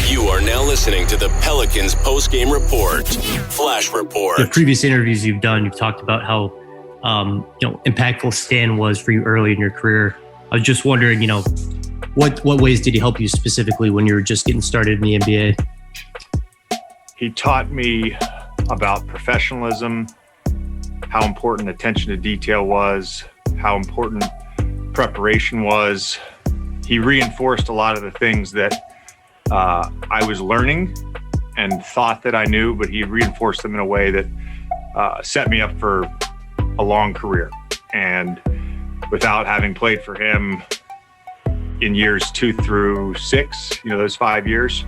You are now listening to the Pelicans post-game report, Flash Report. The previous interviews you've done, you've talked about how impactful Stan was for you early in your career. I was just wondering, what ways did he help you specifically when you were just getting started in the NBA? He taught me about professionalism, how important attention to detail was, how important preparation was. He reinforced a lot of the things that I was learning and thought that I knew, but he reinforced them in a way that set me up for a long career. And without having played for him in years 2 through 6, those 5 years,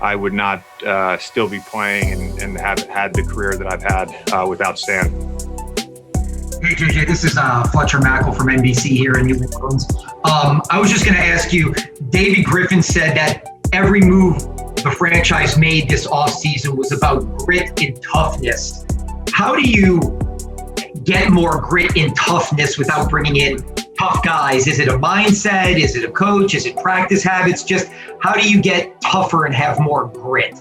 I would not still be playing and have had the career that I've had without Stan. Hey, JJ, this is Fletcher Mackel from NBC here in New Orleans. I was just going to ask you, David Griffin said that every move the franchise made this offseason was about grit and toughness. How do you get more grit and toughness without bringing in tough guys? Is it a mindset? Is it a coach? Is it practice habits? Just how do you get tougher and have more grit?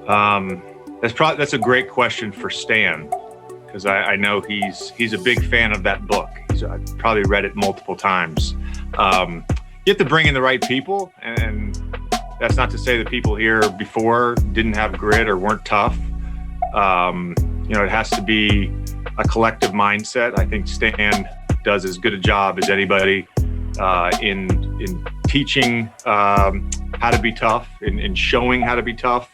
That's a great question for Stan, because I know he's a big fan of that book. I've probably read it multiple times. You have to bring in the right people, and that's not to say that people here before didn't have grit or weren't tough. It has to be a collective mindset. I think Stan does as good a job as anybody in teaching how to be tough, in showing how to be tough.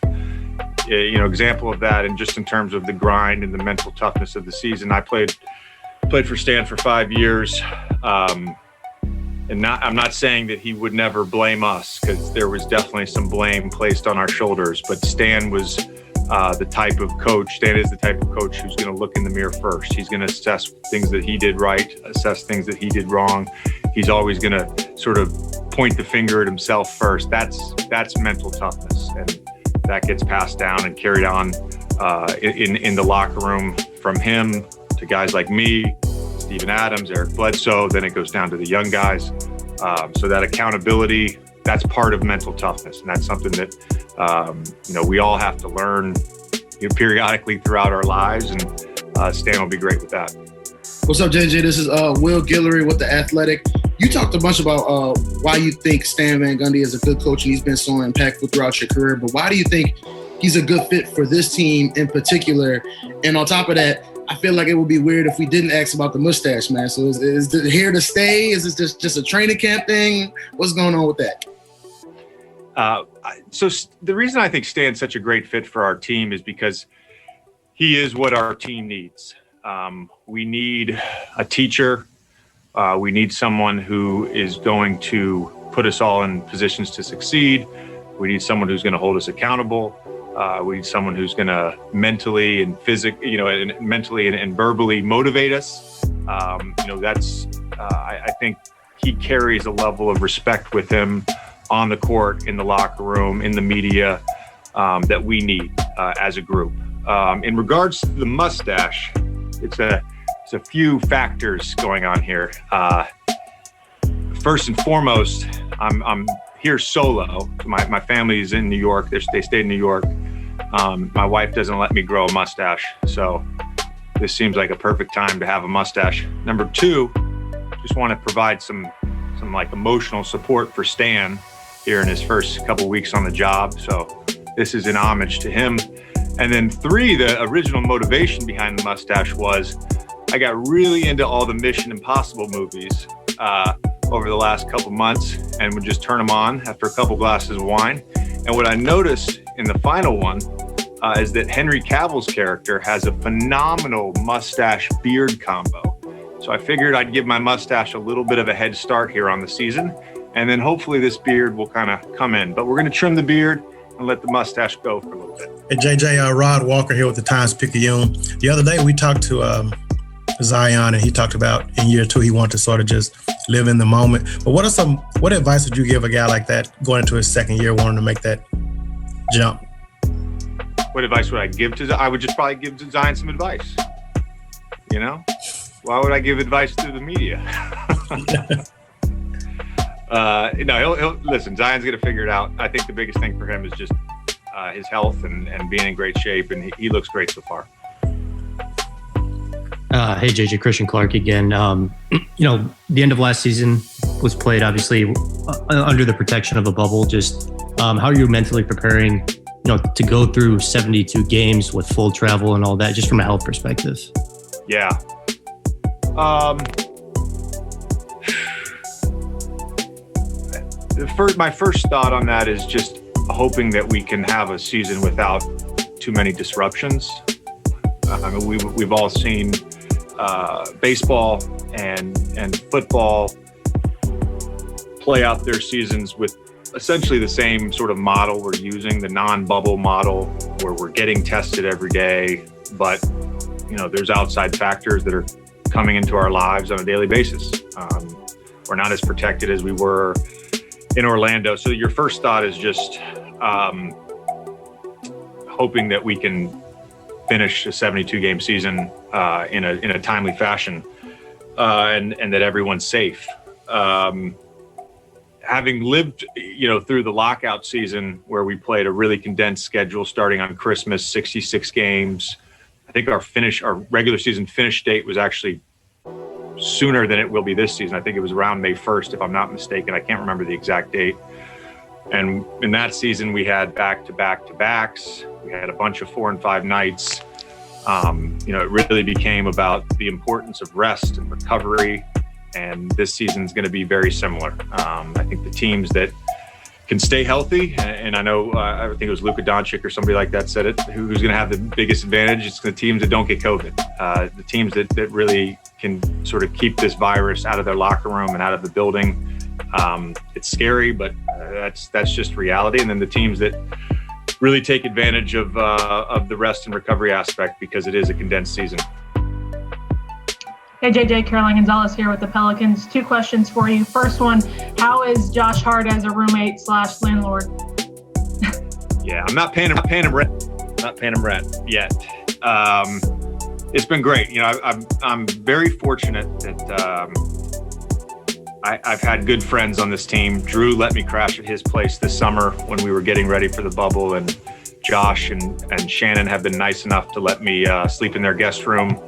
Example of that, and just in terms of the grind and the mental toughness of the season, I played for Stan for 5 years. I'm not saying that he would never blame us, because there was definitely some blame placed on our shoulders. But Stan was the type of coach. Stan is the type of coach who's going to look in the mirror first. He's going to assess things that he did right, assess things that he did wrong. He's always going to sort of point the finger at himself first. That's mental toughness, and that gets passed down and carried on in the locker room from him to guys like me, Steven Adams, Eric Bledsoe. Then it goes down to the young guys. So that accountability, that's part of mental toughness. And that's something that, we all have to learn periodically throughout our lives. And Stan will be great with that. What's up, JJ? This is Will Guillory with The Athletic. You talked a bunch about why you think Stan Van Gundy is a good coach and he's been so impactful throughout your career. But why do you think he's a good fit for this team in particular? And on top of that, I feel like it would be weird if we didn't ask about the mustache, man. So is it here to stay? Is this just a training camp thing? What's going on with that? So the reason I think Stan's such a great fit for our team is because he is what our team needs. We need a teacher. We need someone who is going to put us all in positions to succeed. We need someone who's going to hold us accountable. We need someone who's going to mentally and physically, and verbally motivate us. I think he carries a level of respect with him on the court, in the locker room, in the media, that we need as a group. In regards to the mustache, it's a few factors going on here. First and foremost, I'm here solo. My family is in New York. They stay in New York. My wife doesn't let me grow a mustache, so this seems like a perfect time to have a mustache. Number 2, just want to provide some like emotional support for Stan here in his first couple weeks on the job. So this is an homage to him. And then 3, the original motivation behind the mustache was I got really into all the Mission Impossible movies over the last couple months and would just turn them on after a couple glasses of wine. And what I noticed in the final one is that Henry Cavill's character has a phenomenal mustache beard combo. So I figured I'd give my mustache a little bit of a head start here on the season, and then hopefully this beard will kind of come in. But we're going to trim the beard and let the mustache go for a little bit. Hey, JJ, Rod Walker here with the Times-Picayune. The other day we talked to Zion, and he talked about in year 2 he wanted to sort of just live in the moment. But what advice would you give a guy like that going into his second year wanting to make that jump? What advice would I give to Zion? I would just probably give Zion some advice. Why would I give advice to the media? No, he'll listen. Zion's going to figure it out. I think the biggest thing for him is just his health and being in great shape, and he looks great so far. Hey, JJ, Christian Clark again. The end of last season was played obviously under the protection of a bubble. Just how are you mentally preparing, to go through 72 games with full travel and all that, just from a health perspective? Yeah. My first thought on that is just hoping that we can have a season without too many disruptions. We've all seen baseball and football play out their seasons with essentially the same sort of model we're using, the non-bubble model, where we're getting tested every day, but there's outside factors that are coming into our lives on a daily basis. We're not as protected as we were in Orlando. So your first thought is just hoping that we can finish a 72-game season in a timely fashion, and that everyone's safe. Having lived, through the lockout season where we played a really condensed schedule starting on Christmas, 66 games. I think our regular season finish date was actually sooner than it will be this season. I think it was around May 1st, if I'm not mistaken. I can't remember the exact date. And in that season, we had back-to-backs. We had a bunch of 4 and 5 nights. It really became about the importance of rest and recovery. And this season is going to be very similar. I think the teams that can stay healthy, and I know, I think it was Luka Doncic or somebody like that said it, who's going to have the biggest advantage. It's the teams that don't get COVID. The teams that really can sort of keep this virus out of their locker room and out of the building. It's scary, but that's just reality. And then the teams that really take advantage of the rest and recovery aspect, because it is a condensed season. Hey, JJ, Caroline Gonzalez here with the Pelicans. 2 questions for you. First one, how is Josh Hart as a roommate/landlord? Yeah, I'm not paying him rent. Not paying him rent yet. It's been great. I'm very fortunate that I've had good friends on this team. Drew let me crash at his place this summer when we were getting ready for the bubble, and Josh and Shannon have been nice enough to let me sleep in their guest room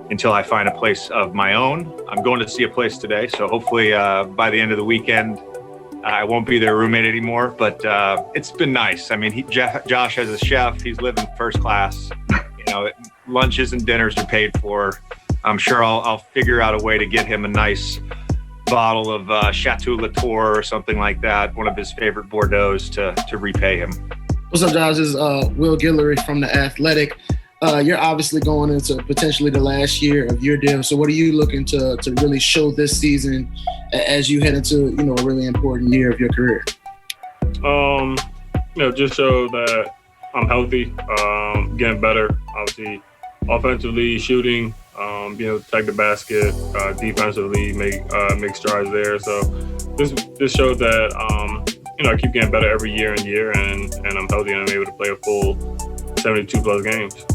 until I find a place of my own. I'm going to see a place today, so hopefully by the end of the weekend, I won't be their roommate anymore, but it's been nice. I mean, Josh has a chef. He's living first class. Lunches and dinners are paid for. I'm sure I'll figure out a way to get him a nice bottle of Chateau Latour or something like that, one of his favorite Bordeaux's, to repay him. What's up, Josh? This is Will Guillory from The Athletic. You're obviously going into potentially the last year of your deal. So what are you looking to really show this season as you head into, a really important year of your career? Just show that I'm healthy, getting better, obviously, offensively, shooting, being able to take the basket, defensively, make strides there. So this showed that, I keep getting better every year and I'm healthy and I'm able to play a full 72+ games.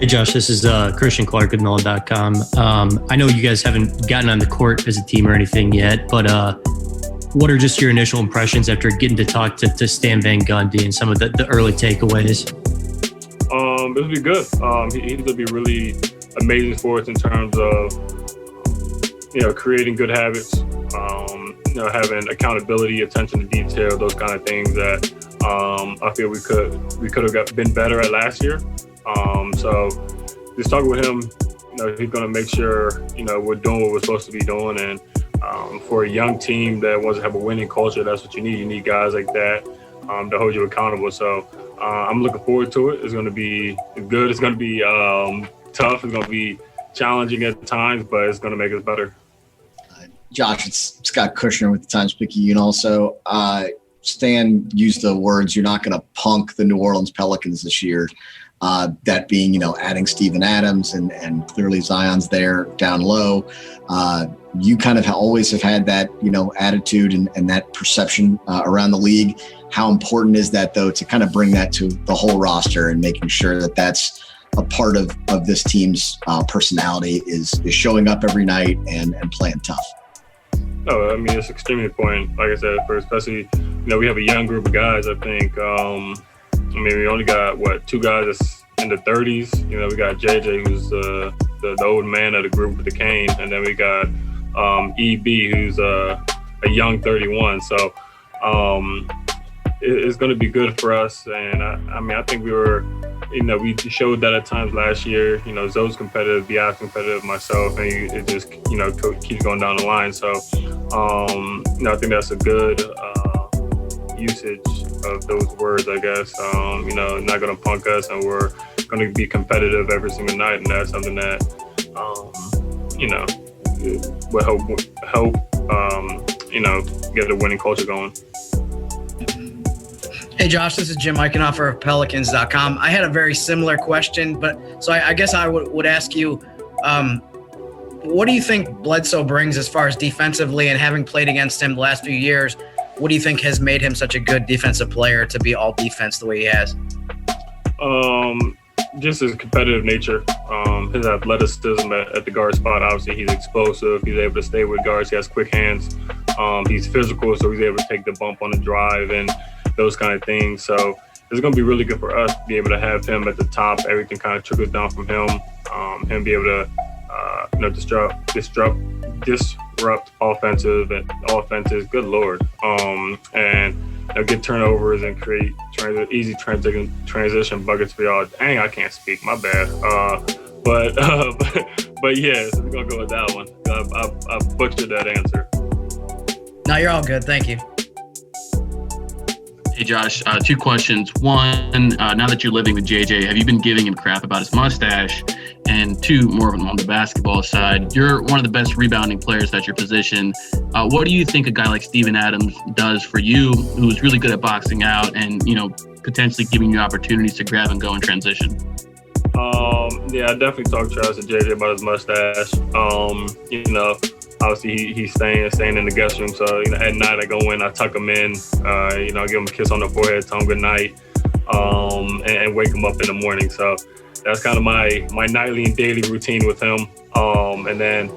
Hey, Josh, this is Christian Clark with Nolan.com. I know you guys haven't gotten on the court as a team or anything yet, but what are just your initial impressions after getting to talk to Stan Van Gundy and some of the early takeaways? It'll be good. He's going to be really amazing for us in terms of, creating good habits, having accountability, attention to detail, those kind of things that I feel we could have been better at last year. So just talking with him, he's going to make sure, we're doing what we're supposed to be doing. And for a young team that wants to have a winning culture, that's what you need. You need guys like that to hold you accountable. So I'm looking forward to it. It's going to be good. It's going to be tough. It's going to be challenging at times, but it's going to make us better. Josh, it's Scott Kushner with the Times-Picayune also. Stan used the words, you're not going to punk the New Orleans Pelicans this year. That being, adding Steven Adams and clearly Zion's there down low. You kind of always have had that, attitude and that perception around the league. How important is that, though, to kind of bring that to the whole roster and making sure that that's a part of this team's personality is showing up every night and playing tough? No, I mean, it's extremely important. Like I said, for especially, we have a young group of guys. I think, we only got, 2 guys that's in the 30s. We got JJ, who's the old man of the group with the cane. And then we got EB, who's a young 31. So it's going to be good for us. And, I think we were, we showed that at times last year. Zoe's competitive, Bia's competitive, myself, and it just, keeps going down the line. So, I think that's a good usage of those words, I guess. Not going to punk us, and we're going to be competitive every single night, and that's something that, will help get a winning culture going. Hey Josh, this is Jim Eichenhofer of Pelicans.com. I had a very similar question, but so I guess I would ask you, what do you think Bledsoe brings as far as defensively, and having played against him the last few years, what do you think has made him such a good defensive player to be all defense the way he has? Just his competitive nature, his athleticism at the guard spot. Obviously, he's explosive. He's able to stay with guards. He has quick hands. He's physical, so he's able to take the bump on the drive and those kind of things. So it's going to be really good for us to be able to have him at the top. Everything kind of trickles down from him. Him be able to, disrupt offensive and offenses. Good Lord. And get turnovers and create easy transition buckets for y'all. Dang, I can't speak. My bad. But yeah, so we're gonna go with that one. I butchered that answer. No, you're all good. Thank you. Hey Josh, 2 questions. One, now that you're living with JJ, have you been giving him crap about his mustache? And 2, more on the basketball side, you're one of the best rebounding players at your position. What do you think a guy like Steven Adams does for you, who's really good at boxing out and, potentially giving you opportunities to grab and go in transition? Yeah, I definitely talked trash to JJ about his mustache. Obviously he's staying in the guest room. So, at night I go in, I tuck him in, I give him a kiss on the forehead, tell him good night, and wake him up in the morning. So that's kind of my nightly and daily routine with him. And then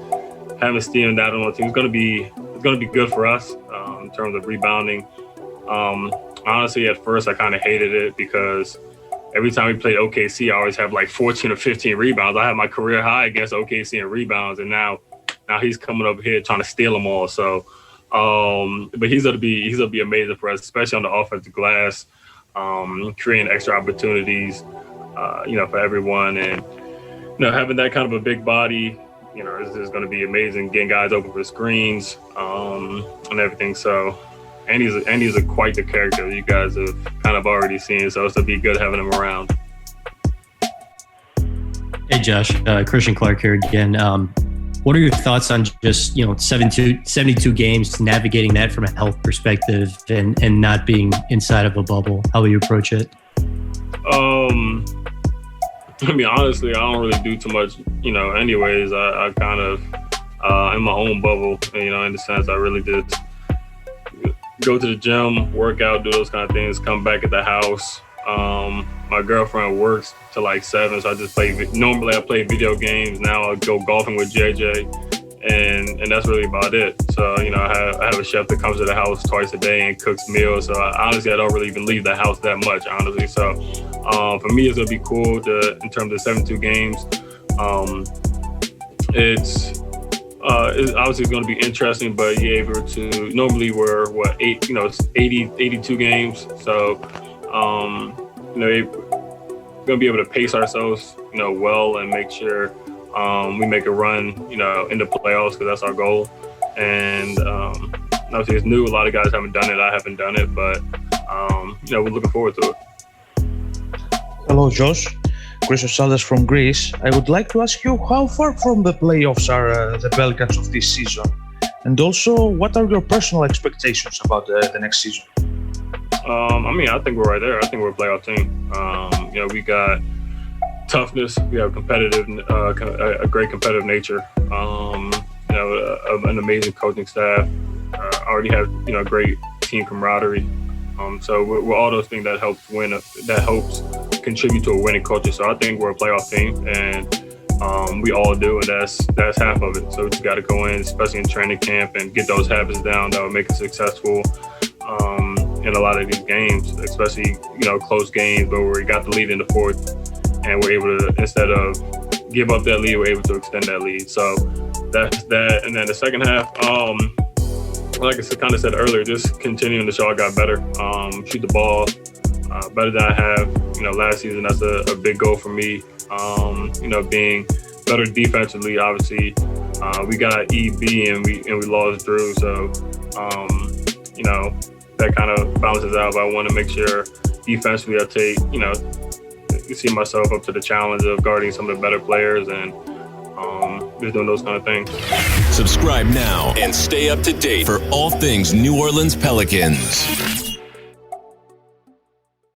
having Steven Adams on the team is going to be good for us in terms of rebounding. Honestly, at first I kind of hated it because every time we played OKC, I always have like 14 or 15 rebounds. I had my career high against OKC in rebounds, and now he's coming up here trying to steal them all. So, but he's gonna be amazing for us, especially on the offensive glass, creating extra opportunities, for everyone, and having that kind of a big body, is going to be amazing. Getting guys open for screens, and everything. So, and he's quite the character you guys have kind of already seen. So it's gonna be good having him around. Hey Josh, Christian Clark here again. What are your thoughts on just 72 games, navigating that from a health perspective, and not being inside of a bubble? How will you approach it? Honestly, I don't really do too much, anyways. I kind of in my own bubble, in the sense I really just go to the gym, work out, do those kind of things, come back at the house. My girlfriend works till like 7, so I just normally I play video games. Now I'll go golfing with JJ, and that's really about it. So, I have a chef that comes to the house twice a day and cooks meals. So honestly, I don't really even leave the house that much, honestly. So for me, it's gonna be cool in terms of 72 games. It's obviously going to be interesting, but you're able to, normally we're 82 games. So, we're going to be able to pace ourselves, well, and make sure we make a run, in the playoffs, because that's our goal. And obviously it's new. A lot of guys haven't done it. I haven't done it, but, we're looking forward to it. Hello, Josh. Christos Saldas from Greece. I would like to ask you how far from the playoffs are the Pelicans of this season? And also, what are your personal expectations about the next season? I think we're right there. I think we're a playoff team. We got toughness. We have a great competitive nature. An amazing coaching staff. Already have, great team camaraderie. So we're all those things that helps contribute to a winning culture. So I think we're a playoff team, and We all do, and that's half of it. So we just got to go in, especially in training camp, and get those habits down that will make us successful in a lot of these games, especially close games, but where we got the lead in the fourth, and we're able to, instead of give up that lead, we're able to extend that lead. So that's that. And then the second half, like I kind of said earlier, just continuing to show I got better, shoot the ball better than I have, last season. That's a big goal for me. Being better defensively, obviously. We got EB and we lost Drew, so that kind of balances out. But I want to make sure defensively I take, see myself up to the challenge of guarding some of the better players and just doing those kind of things. Subscribe now and stay up to date for all things New Orleans Pelicans.